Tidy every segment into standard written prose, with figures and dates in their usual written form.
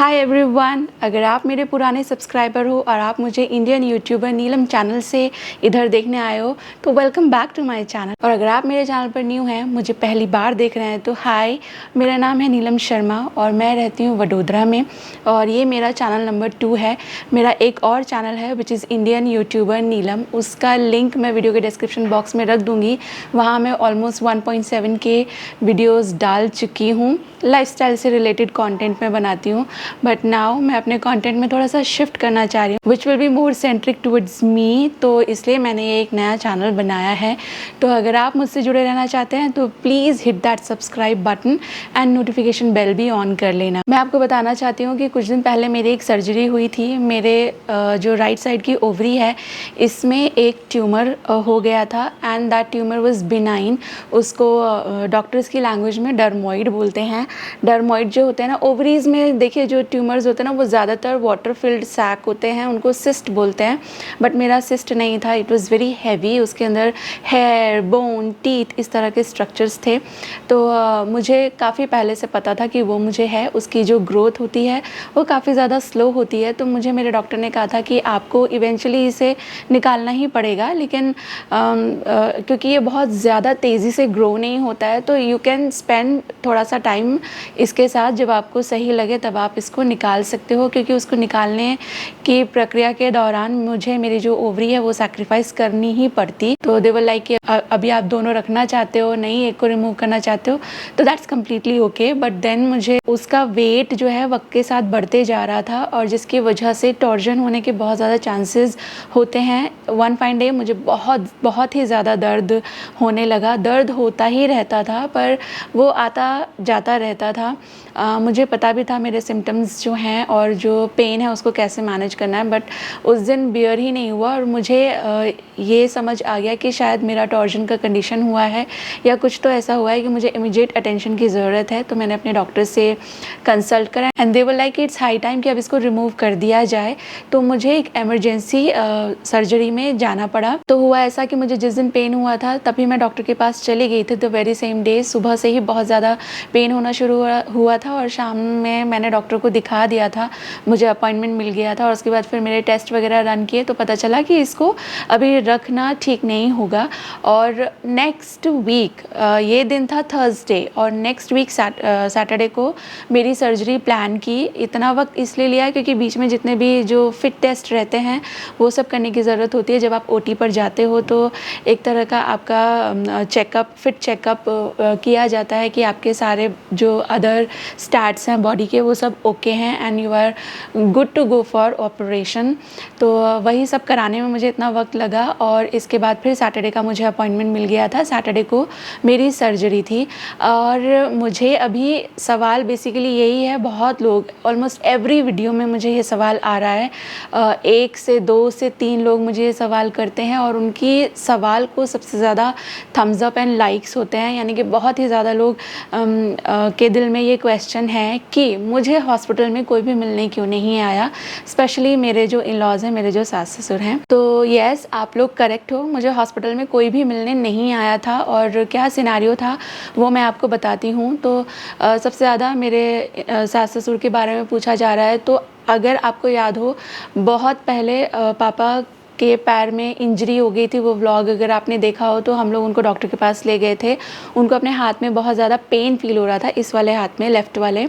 Hi everyone, अगर आप मेरे पुराने सब्सक्राइबर हो और आप मुझे इंडियन यूट्यूबर नीलम चैनल से इधर देखने आए हो तो welcome back to my channel. और अगर आप मेरे चैनल पर न्यू हैं, मुझे पहली बार देख रहे हैं तो हाय, मेरा नाम है नीलम शर्मा और मैं रहती हूँ वडोदरा में और ये मेरा चैनल नंबर 2 है। मेरा एक और चैनल है विच इज़ इंडियन यूट्यूबर नीलम, उसका लिंक मैं वीडियो के डिस्क्रिप्शन बॉक्स में रख दूँगी। वहाँ मैं ऑलमोस्ट 1.7 के वीडियोज़ डाल चुकी हूँ। लाइफस्टाइल से रिलेटेड कंटेंट मैं बनाती हूँ, बट नाउ मैं अपने कंटेंट में थोड़ा सा शिफ्ट करना चाह रही हूँ which will be more centric towards me, तो इसलिए मैंने ये एक नया चैनल बनाया है। तो अगर आप मुझसे जुड़े रहना चाहते हैं तो please hit that subscribe button and notification bell भी ऑन कर लेना। मैं आपको बताना चाहती हूँ कि कुछ दिन पहले मेरी एक सर्जरी हुई थी। मेरे जो राइट साइड की ओवरी है इसमें एक ट्यूमर हो गया था and that tumour was benign. उसको डॉक्टर्स की लैंग्वेज में डर्मोइड बोलते हैं। डर्मोइड जो होते हैं ना, ओवरीज में देखिए जो ट्यूमर्स होते हैं ना वो ज़्यादातर वाटर फिल्ड सैक होते हैं, उनको सिस्ट बोलते हैं। बट मेरा सिस्ट नहीं था, इट वाज़ वेरी हैवी। उसके अंदर हेयर, बोन, टीथ इस तरह के स्ट्रक्चर्स थे। तो मुझे काफ़ी पहले से पता था कि वो मुझे है। उसकी जो ग्रोथ होती है वो काफ़ी ज़्यादा स्लो होती है। तो मुझे मेरे डॉक्टर ने कहा था कि आपको इवेंचुअली इसे निकालना ही पड़ेगा, लेकिन क्योंकि ये बहुत ज़्यादा तेज़ी से ग्रो नहीं होता है तो यू कैन स्पेंड थोड़ा सा टाइम इसके साथ। जब आपको सही लगे तब आप इसको निकाल सकते हो, क्योंकि उसको निकालने की प्रक्रिया के दौरान मुझे मेरी जो ओवरी है वो सैक्रिफाइस करनी ही पड़ती। तो दे वर लाइक अभी आप दोनों रखना चाहते हो, नहीं एक को रिमूव करना चाहते हो, तो that's completely okay. But then मुझे उसका वेट जो है वक्त के साथ बढ़ते जा रहा था और जिसकी वजह से टॉर्जन होने के बहुत ज़्यादा चांसेस होते हैं। वन फाइन डे मुझे बहुत ही ज़्यादा दर्द होने लगा। दर्द होता ही रहता था पर वो आता जाता रहता था। मुझे पता भी था मेरे सिम्टम्स जो हैं और जो पेन है उसको कैसे मैनेज करना है, बट उस दिन बियर ही नहीं हुआ और मुझे ये समझ आ गया कि शायद मेरा टॉर्जन का कंडीशन हुआ है या कुछ तो ऐसा हुआ है कि मुझे इमीडिएट अटेंशन की ज़रूरत है। तो मैंने अपने डॉक्टर से कंसल्ट करा and they were like it's high time कि अब इसको रिमूव कर दिया जाए। तो मुझे एक एमरजेंसी सर्जरी में जाना पड़ा। तो हुआ ऐसा कि मुझे जिस दिन पेन हुआ था तभी मैं डॉक्टर के पास चली गई थी। तो वेरी सेम डे सुबह से ही बहुत ज़्यादा पेन होना शुरू हुआ था और शाम में मैंने डॉक्टर को दिखा दिया था, मुझे अपॉइंटमेंट मिल गया था। और उसके बाद फिर मेरे टेस्ट वगैरह रन किए तो पता चला कि इसको अभी रखना ठीक नहीं होगा। और नेक्स्ट वीक, ये दिन था थर्सडे, और नेक्स्ट वीक सैटरडे को मेरी सर्जरी प्लान की। इतना वक्त इसलिए लिया क्योंकि बीच में जितने भी जो फिट टेस्ट रहते हैं वो सब करने की ज़रूरत होती है। जब आप ओटी पर जाते हो तो एक तरह का आपका चेकअप, फिट चेकअप किया जाता है कि आपके सारे जो अदर स्टैट्स हैं बॉडी के वो सब ओके हैं and you are good to go for operation. तो वही सब कराने में मुझे इतना वक्त लगा। और इसके बाद फिर सैटरडे का मुझे अपॉइंटमेंट मिल गया था। सैटरडे को मेरी सर्जरी थी और मुझे अभी सवाल बेसिकली यही है, बहुत लोग ऑलमोस्ट एवरी वीडियो में मुझे ये सवाल आ रहा है, 1 से 2 से 3 लोग मुझे ये सवाल करते हैं और उनकी सवाल को सबसे ज़्यादा थम्स अप एंड लाइक्स होते हैं। यानी कि बहुत ही ज़्यादा लोग के दिल में ये क्वेश्चन है कि मुझे हॉस्पिटल में कोई भी मिलने क्यों नहीं आया, स्पेशली मेरे जो इन लॉज हैं, मेरे जो सास ससुर हैं। तो येस, आप लोग करेक्ट हो, मुझे हॉस्पिटल में कोई भी मिलने नहीं आया था। और क्या सिनारियो था वो मैं आपको बताती हूँ। तो सबसे ज़्यादा मेरे सास ससुर के बारे में पूछा जा रहा है। तो अगर आपको याद हो, बहुत पहले पापा के पैर में इंजरी हो गई थी। वो व्लॉग अगर आपने देखा हो तो हम लोग उनको डॉक्टर के पास ले गए थे। उनको अपने हाथ में बहुत ज़्यादा पेन फील हो रहा था, इस वाले हाथ में, लेफ़्ट वाले।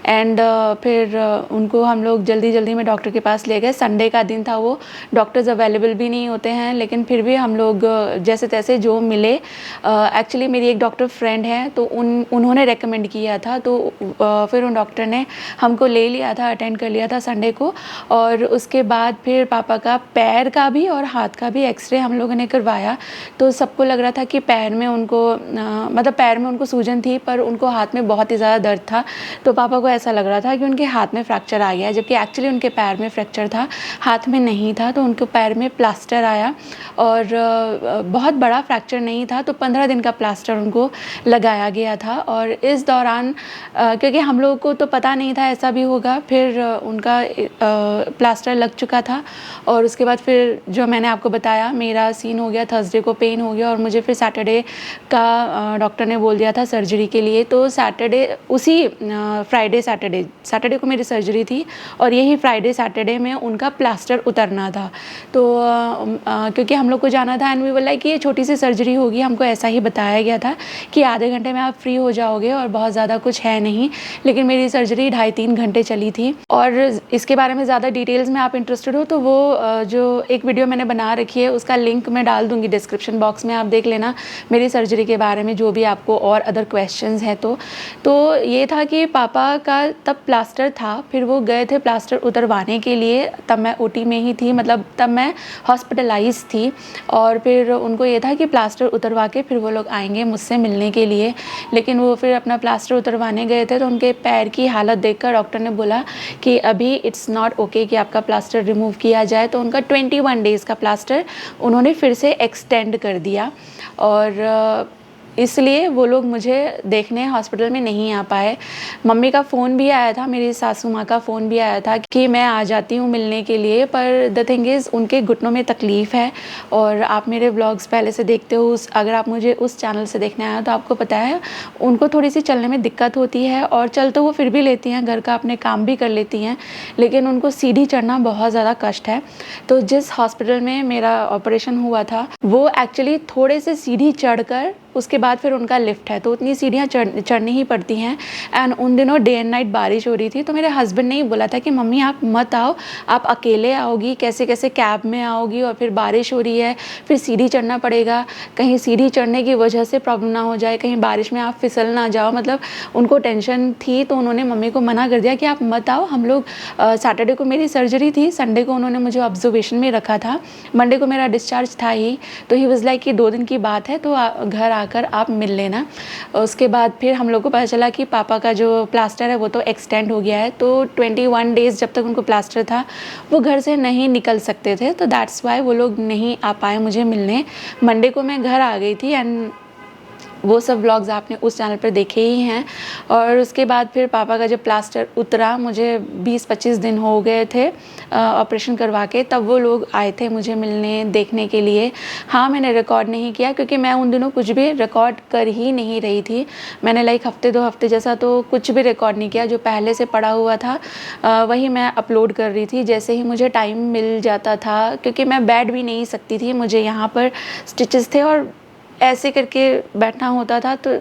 एंड फिर उनको हम लोग जल्दी में डॉक्टर के पास ले गए। संडे का दिन था, वो डॉक्टर्स अवेलेबल भी नहीं होते हैं, लेकिन फिर भी हम लोग जैसे तैसे जो मिले। एक्चुअली मेरी एक डॉक्टर फ्रेंड है तो उन्होंने रेकमेंड किया था। तो फिर उन डॉक्टर ने हमको ले लिया था, अटेंड कर लिया था संडे को। और उसके बाद फिर पापा का पैर का भी और हाथ का भी एक्सरे हम लोगों ने करवाया। तो सबको लग रहा था कि पैर में उनको मतलब पैर में उनको सूजन थी, पर उनको हाथ में बहुत ही ज़्यादा दर्द था। तो पापा को ऐसा लग रहा था कि उनके हाथ में फ्रैक्चर आ गया है, जबकि एक्चुअली उनके पैर में फ्रैक्चर था, हाथ में नहीं था। तो उनके पैर में प्लास्टर आया और बहुत बड़ा फ्रैक्चर नहीं था, तो 15 दिन का प्लास्टर उनको लगाया गया था। और इस दौरान क्योंकि हम लोगों को तो पता नहीं था ऐसा भी होगा, फिर उनका प्लास्टर लग चुका था और उसके बाद फिर जो मैंने आपको बताया मेरा सीन हो गया, थर्सडे को पेन हो गया और मुझे फिर सैटरडे का डॉक्टर ने बोल दिया था सर्जरी के लिए। तो सैटरडे उसी फ्राइडे सैटरडे को मेरी सर्जरी थी और यही फ्राइडे सैटरडे में उनका प्लास्टर उतरना था। तो क्योंकि हम लोग को जाना था एंड वी वर लाइक कि ये छोटी सी सर्जरी होगी, हमको ऐसा ही बताया गया था कि आधे घंटे में आप फ्री हो जाओगे और बहुत ज़्यादा कुछ है नहीं। लेकिन मेरी सर्जरी 2.5-3 घंटे चली थी और इसके बारे में ज़्यादा डिटेल्स में आप इंटरेस्टेड हो तो वो जो एक वीडियो मैंने बना रखी है उसका लिंक मैं डाल दूँगी डिस्क्रिप्शन बॉक्स में, आप देख लेना मेरी सर्जरी के बारे में जो भी आपको और अदर क्वेश्चंस हैं। तो ये था कि पापा का तब प्लास्टर था, फिर वो गए थे प्लास्टर उतरवाने के लिए, तब मैं ओटी में ही थी, मतलब तब मैं हॉस्पिटलाइज थी और फिर उनको ये था कि प्लास्टर उतरवा के फिर वो लोग आएंगे मुझसे मिलने के लिए। लेकिन वो फिर अपना प्लास्टर उतरवाने गए थे तो उनके पैर की हालत देखकर डॉक्टर ने बोला कि अभी इट्स नॉट ओके कि आपका प्लास्टर रिमूव किया जाए। तो उनका 21 डेज़ का प्लास्टर उन्होंने फिर से एक्सटेंड कर दिया और इसलिए वो लोग मुझे देखने हॉस्पिटल में नहीं आ पाए। मम्मी का फ़ोन भी आया था, मेरी सासू माँ का फ़ोन भी आया था कि मैं आ जाती हूँ मिलने के लिए, पर द थिंग इज़ उनके घुटनों में तकलीफ़ है। और आप मेरे व्लॉग्स पहले से देखते हो, अगर आप मुझे उस चैनल से देखने आए हो तो आपको पता है उनको थोड़ी सी चलने में दिक्कत होती है और चल तो वो फिर भी लेती हैं, घर का अपने काम भी कर लेती हैं, लेकिन उनको सीढ़ी चढ़ना बहुत ज़्यादा कष्ट है। तो जिस हॉस्पिटल में मेरा ऑपरेशन हुआ था वो एक्चुअली थोड़े से सीढ़ी चढ़कर उसके बाद फिर उनका लिफ्ट है, तो उतनी सीढ़ियाँ चढ़नी ही पड़ती हैं। एंड उन दिनों डे एंड नाइट बारिश हो रही थी, तो मेरे हस्बैंड ने ही बोला था कि मम्मी आप मत आओ, आप अकेले आओगी, कैसे कैसे कैब में आओगी और फिर बारिश हो रही है, फिर सीढ़ी चढ़ना पड़ेगा, कहीं सीढ़ी चढ़ने की वजह से प्रॉब्लम ना हो जाए, कहीं बारिश में आप फिसल ना जाओ। मतलब उनको टेंशन थी, तो उन्होंने मम्मी को मना कर दिया कि आप मत आओ। हम लोग सैटरडे को मेरी सर्जरी थी, संडे को उन्होंने मुझे ऑब्जर्वेशन में रखा था, मंडे को मेरा डिस्चार्ज था ही। तो ही वाज लाइक कि 2 दिन की बात है, तो घर आकर आप मिल लेना। उसके बाद फिर हम लोग को पता चला कि पापा का जो प्लास्टर है वो तो एक्सटेंड हो गया है, तो 21 डेज़ जब तक उनको प्लास्टर था वो घर से नहीं निकल सकते थे, तो दैट्स वाई वो लोग नहीं आ पाए मुझे मिलने। मंडे को मैं घर आ गई थी एंड वो सब व्लॉग्स आपने उस चैनल पर देखे ही हैं। और उसके बाद फिर पापा का जब प्लास्टर उतरा, मुझे 20-25 दिन हो गए थे ऑपरेशन करवा के, तब वो लोग आए थे मुझे मिलने देखने के लिए। हाँ, मैंने रिकॉर्ड नहीं किया क्योंकि मैं उन दिनों कुछ भी रिकॉर्ड कर ही नहीं रही थी। मैंने लाइक हफ्ते 2 हफ्ते जैसा तो कुछ भी रिकॉर्ड नहीं किया, जो पहले से पड़ा हुआ था वही मैं अपलोड कर रही थी जैसे ही मुझे टाइम मिल जाता था, क्योंकि मैं बैठ भी नहीं सकती थी, मुझे यहाँ पर स्टिचेस थे और ऐसे करके बैठना होता था, तो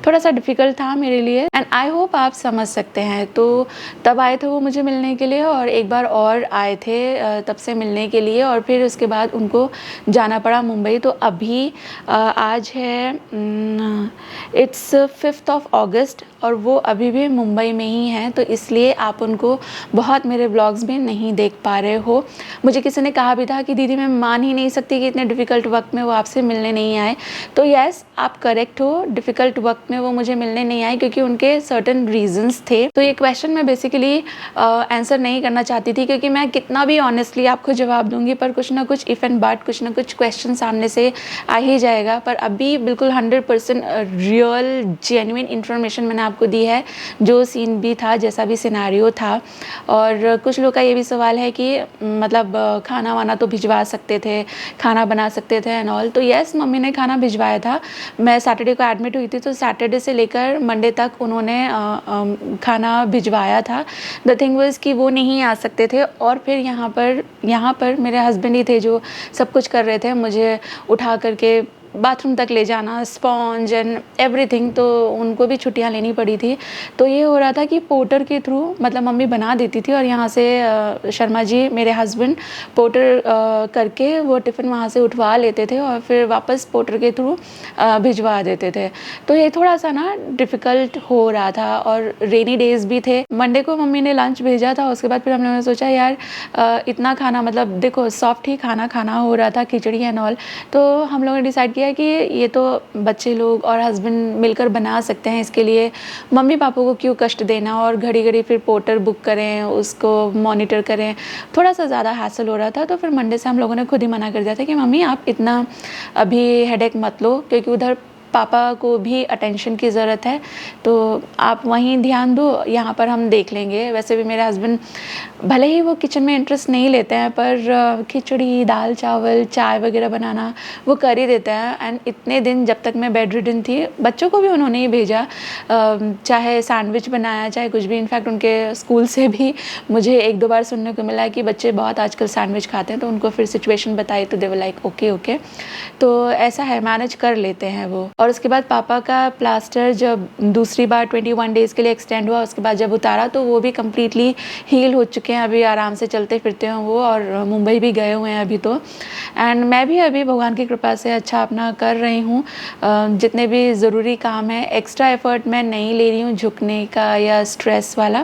थोड़ा सा डिफ़िकल्ट था मेरे लिए। एंड आई होप आप समझ सकते हैं। तो तब आए थे वो मुझे मिलने के लिए और एक बार और आए थे तब से मिलने के लिए, और फिर उसके बाद उनको जाना पड़ा मुंबई। तो अभी आज है इट्स 5 अगस्त और वो अभी भी मुंबई में ही हैं, तो इसलिए आप उनको बहुत मेरे व्लॉग्स में नहीं देख पा रहे हो। मुझे किसी ने कहा भी था कि दीदी मैं मान ही नहीं सकती कि इतने डिफ़िकल्ट वक्त में वो आपसे मिलने नहीं आए। तो यस, आप करेक्ट हो, डिफ़िकल्ट वक्त में वो मुझे मिलने नहीं आए क्योंकि उनके सर्टेन रीजंस थे। तो ये क्वेश्चन मैं बेसिकली आंसर नहीं करना चाहती थी, क्योंकि मैं कितना भी ऑनेस्टली आपको जवाब दूंगी पर कुछ ना कुछ इफ़ एंड बट, कुछ ना कुछ क्वेश्चन सामने से आ ही जाएगा। पर अभी बिल्कुल 100% रियल जेन्युइन इन्फॉर्मेशन मैंने आपको दी है, जो सीन भी था, जैसा भी सिनेरियो था। और कुछ लोग का ये भी सवाल है कि मतलब खाना वाना तो भिजवा सकते थे, खाना बना सकते थे एंड ऑल। तो यस, मम्मी ने खाना भिजवाया था। मैं सैटरडे को एडमिट हुई थी, तो सैटरडे से लेकर मंडे तक उन्होंने खाना भिजवाया था। द थिंग वाज कि वो नहीं आ सकते थे और फिर यहाँ पर मेरे हस्बैंड ही थे जो सब कुछ कर रहे थे, मुझे उठा करके बाथरूम तक ले जाना, स्पॉन्ज एंड एवरीथिंग, तो उनको भी छुट्टियां लेनी पड़ी थी। तो ये हो रहा था कि पोर्टर के थ्रू, मतलब मम्मी बना देती थी और यहाँ से शर्मा जी मेरे हस्बैंड पोर्टर करके वो टिफ़िन वहाँ से उठवा लेते थे और फिर वापस पोर्टर के थ्रू भिजवा देते थे। तो ये थोड़ा सा ना डिफ़िकल्ट हो रहा था और रेनी डेज़ भी थे। मंडे को मम्मी ने लंच भेजा था, उसके बाद फिर हम लोगों ने सोचा यार इतना खाना, मतलब देखो सॉफ्ट ही खाना हो रहा था, खिचड़ी एंड ऑल। तो हम लोगों ने डिसाइड किया कि ये तो बच्चे लोग और हस्बैंड मिलकर बना सकते हैं, इसके लिए मम्मी पापा को क्यों कष्ट देना और घड़ी घड़ी फिर पोर्टर बुक करें, उसको मॉनिटर करें, थोड़ा सा ज़्यादा हैसल हो रहा था। तो फिर मंडे से हम लोगों ने खुद ही मना कर दिया था कि मम्मी आप इतना अभी हेडेक मत लो, क्योंकि उधर पापा को भी अटेंशन की ज़रूरत है, तो आप वहीं ध्यान दो, यहाँ पर हम देख लेंगे। वैसे भी मेरे हस्बैंड भले ही वो किचन में इंटरेस्ट नहीं लेते हैं, पर खिचड़ी, दाल चावल, चाय वगैरह बनाना वो कर ही देते हैं। एंड इतने दिन जब तक मैं बेड रिडन थी, बच्चों को भी उन्होंने ही भेजा, चाहे सैंडविच बनाया, चाहे कुछ भी। इनफैक्ट उनके स्कूल से भी मुझे 1-2 बार सुनने को मिला कि बच्चे बहुत आजकल सैंडविच खाते हैं, तो उनको फिर सिचुएशन बताई तो दे वर लाइक ओके ओके। तो ऐसा है, मैनेज कर लेते हैं वो। और उसके बाद पापा का प्लास्टर जब दूसरी बार 21 डेज़ के लिए एक्सटेंड हुआ, उसके बाद जब उतारा तो वो भी कम्प्लीटली हील हो चुके हैं, अभी आराम से चलते फिरते हैं वो, और मुंबई भी गए हुए हैं अभी तो। एंड मैं भी अभी भगवान की कृपा से अच्छा अपना कर रही हूँ। जितने भी ज़रूरी काम है, एक्स्ट्रा एफर्ट मैं नहीं ले रही हूँ झुकने का या स्ट्रेस वाला,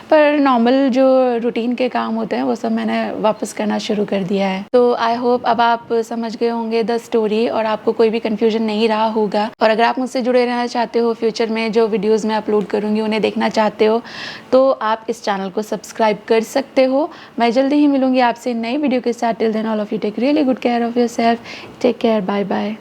पर नॉर्मल जो रूटीन के काम होते हैं वो सब मैंने वापस करना शुरू कर दिया है। तो आई होप अब आप समझ गए होंगे द स्टोरी और आपको कोई भी कन्फ्यूजन नहीं रहा होगा। और अगर आप मुझसे जुड़े रहना चाहते हो, फ्यूचर में जो वीडियोज़ मैं अपलोड करूँगी उन्हें देखना चाहते हो, तो आप इस चैनल को सब्सक्राइब कर सकते हो। मैं जल्दी ही मिलूंगी आपसे नई वीडियो के साथ। Till then all of you take really good care of yourself. Take care, bye bye.